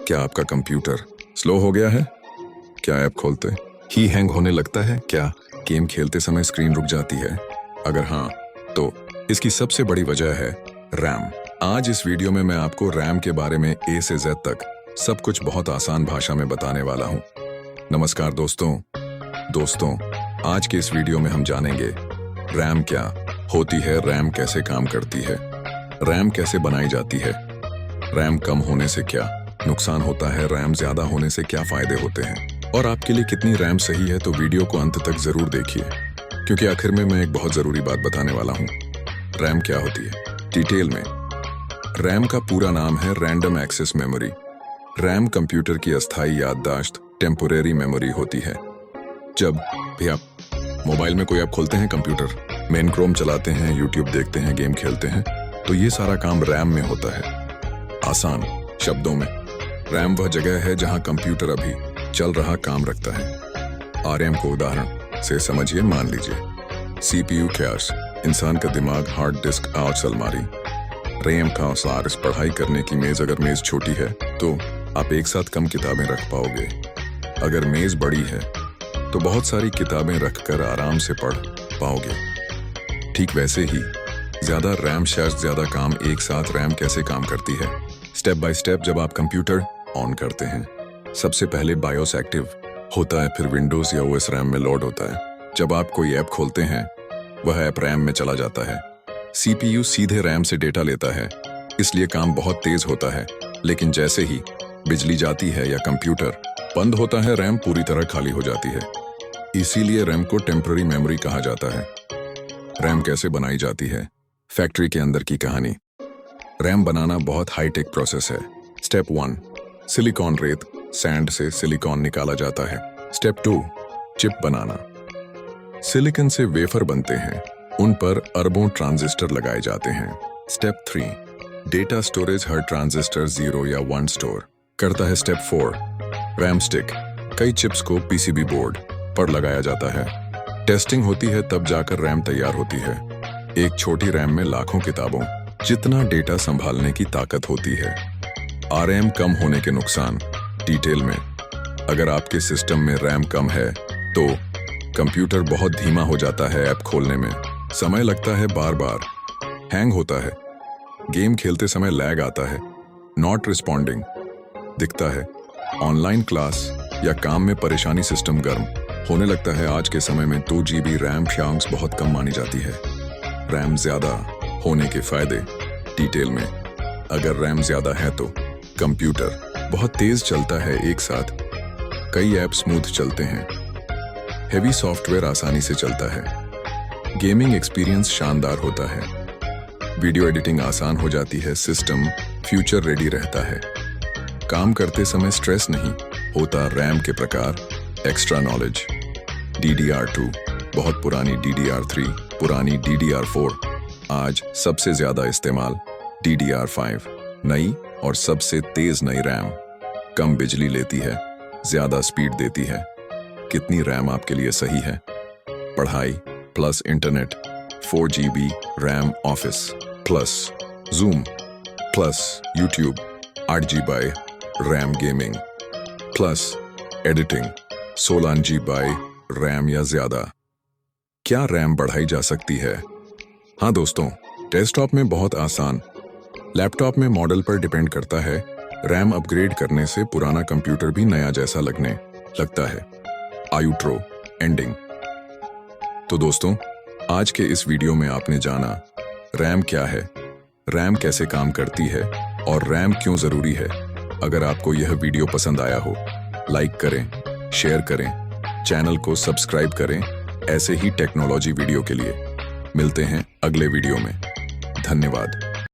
क्या आपका computer slow हो गया है? क्या ऐप खोलते ही हैंग होने लगता है? क्या गेम खेलते समय स्क्रीन रुक जाती है? अगर हाँ, तो इसकी सबसे बड़ी वजह है रैम। आज इस वीडियो में मैं आपको रैम के बारे में ए से जेड तक सब कुछ बहुत आसान भाषा में बताने वाला हूँ। नमस्कार दोस्तों, आज के इस वीडियो में हम जानेंगे रैम क्या होती है, रैम कैसे काम करती है, रैम कैसे बनाई जाती है, रैम कम होने से क्या नुकसान होता है, रैम ज्यादा होने से क्या फायदे होते हैं और आपके लिए कितनी रैम सही है। तो वीडियो को अंत तक जरूर देखिए, क्योंकि आखिर में मैं एक बहुत जरूरी बात बताने वाला हूँ। रैम क्या होती है डिटेल में। रैम का पूरा नाम है random access memory. RAM computer की अस्थायी याददाश्त टेम्पोरेरी मेमोरी होती है। जब भी आप मोबाइल में कोई ऐप खोलते हैं, कंप्यूटर में क्रोम चलाते हैं, यूट्यूब देखते हैं, गेम खेलते हैं, तो ये सारा काम रैम में होता है। आसान शब्दों में, रैम वह जगह है जहां कंप्यूटर अभी चल रहा काम रखता है। आरएम को उदाहरण से समझिए। मान लीजिए सीपीयू कैश, इंसान का दिमाग, हार्ड डिस्क, आउट्स अलमारी, रैम का सार, पढ़ाई करने की मेज। अगर मेज छोटी है तो आप एक साथ कम किताबें रख पाओगे। अगर मेज बड़ी है तो बहुत सारी किताबें रखकर आराम से पढ़ पाओगे। ठीक वैसे ही ज्यादा रैम शायद ज्यादा काम एक साथ। रैम कैसे काम करती है? Step by step. जब आप कंप्यूटर ऑन करते हैं, सबसे पहले बायोस एक्टिव होता है, फिर विंडोज या ओएस रैम में लोड होता है। जब आप कोई ऐप खोलते हैं, वह ऐप रैम में चला जाता है। सीपीयू सीधे रैम से डेटा लेता है, इसलिए काम बहुत तेज होता है। लेकिन जैसे ही बिजली जाती है या कंप्यूटर बंद होता है, रैम पूरी तरह खाली हो जाती है। इसीलिए रैम को टेम्पररी मेमोरी कहा जाता है। रैम कैसे बनाई जाती है? फैक्ट्री के अंदर की कहानी। रैम बनाना बहुत हाईटेक प्रोसेस है। स्टेप 1, सिलिकॉन रेत, सैंड से सिलिकॉन निकाला जाता है। स्टेप 2, चिप बनाना। सिलिकॉन से वेफर बनते हैं, उन पर अरबों ट्रांजिस्टर लगाए जाते हैं। Step 3, data storage. हर ट्रांजिस्टर 0 या 1 स्टोर करता है। Step 4, RAM stick. कई चिप्स को पीसीबी बोर्ड पर लगाया जाता है। टेस्टिंग होती है, तब जाकर रैम तैयार होती है। एक छोटी रैम में लाखों किताबों जितना डेटा संभालने की ताकत होती है। आरएम कम होने के नुकसान डिटेल में। अगर आपके सिस्टम में रैम कम है तो कंप्यूटर बहुत धीमा हो जाता है। ऐप खोलने में समय लगता है, बार बार हैंग होता है, गेम खेलते समय लैग आता है, नॉट रिस्पॉन्डिंग दिखता है, ऑनलाइन क्लास या काम में परेशानी, सिस्टम गर्म होने लगता है। आज के समय में 2 GB रैम शांक्स बहुत कम मानी जाती है। रैम ज्यादा होने के फायदे डिटेल में। अगर रैम ज्यादा है तो कंप्यूटर बहुत तेज चलता है, एक साथ कई ऐप स्मूथ चलते हैं, हेवी सॉफ्टवेयर आसानी से चलता है, गेमिंग एक्सपीरियंस शानदार होता है, वीडियो एडिटिंग आसान हो जाती है, सिस्टम फ्यूचर रेडी रहता है, काम करते समय स्ट्रेस नहीं होता। रैम के प्रकार, एक्स्ट्रा नॉलेज, DDR2 बहुत पुरानी, DDR3 पुरानी, DDR4 आज सबसे ज्यादा इस्तेमाल, DDR5 नई और सबसे तेज नई रैम, कम बिजली लेती है, ज्यादा स्पीड देती है। कितनी रैम आपके लिए सही है? पढ़ाई plus internet 4 GB RAM, office plus zoom plus YouTube 8 GB RAM, gaming plus editing 16 GB RAM या ज्यादा। क्या रैम बढ़ाई जा सकती है? हाँ दोस्तों, डेस्कटॉप में बहुत आसान, लैपटॉप में मॉडल पर डिपेंड करता है। रैम अपग्रेड करने से पुराना कंप्यूटर भी नया जैसा लगने लगता है। Outro ending. तो दोस्तों, आज के इस वीडियो में आपने जाना रैम क्या है, रैम कैसे काम करती है और रैम क्यों जरूरी है। अगर आपको यह वीडियो पसंद आया हो, लाइक करें, शेयर करें, चैनल को सब्सक्राइब करें। ऐसे ही टेक्नोलॉजी वीडियो के लिए मिलते हैं अगले वीडियो में। धन्यवाद।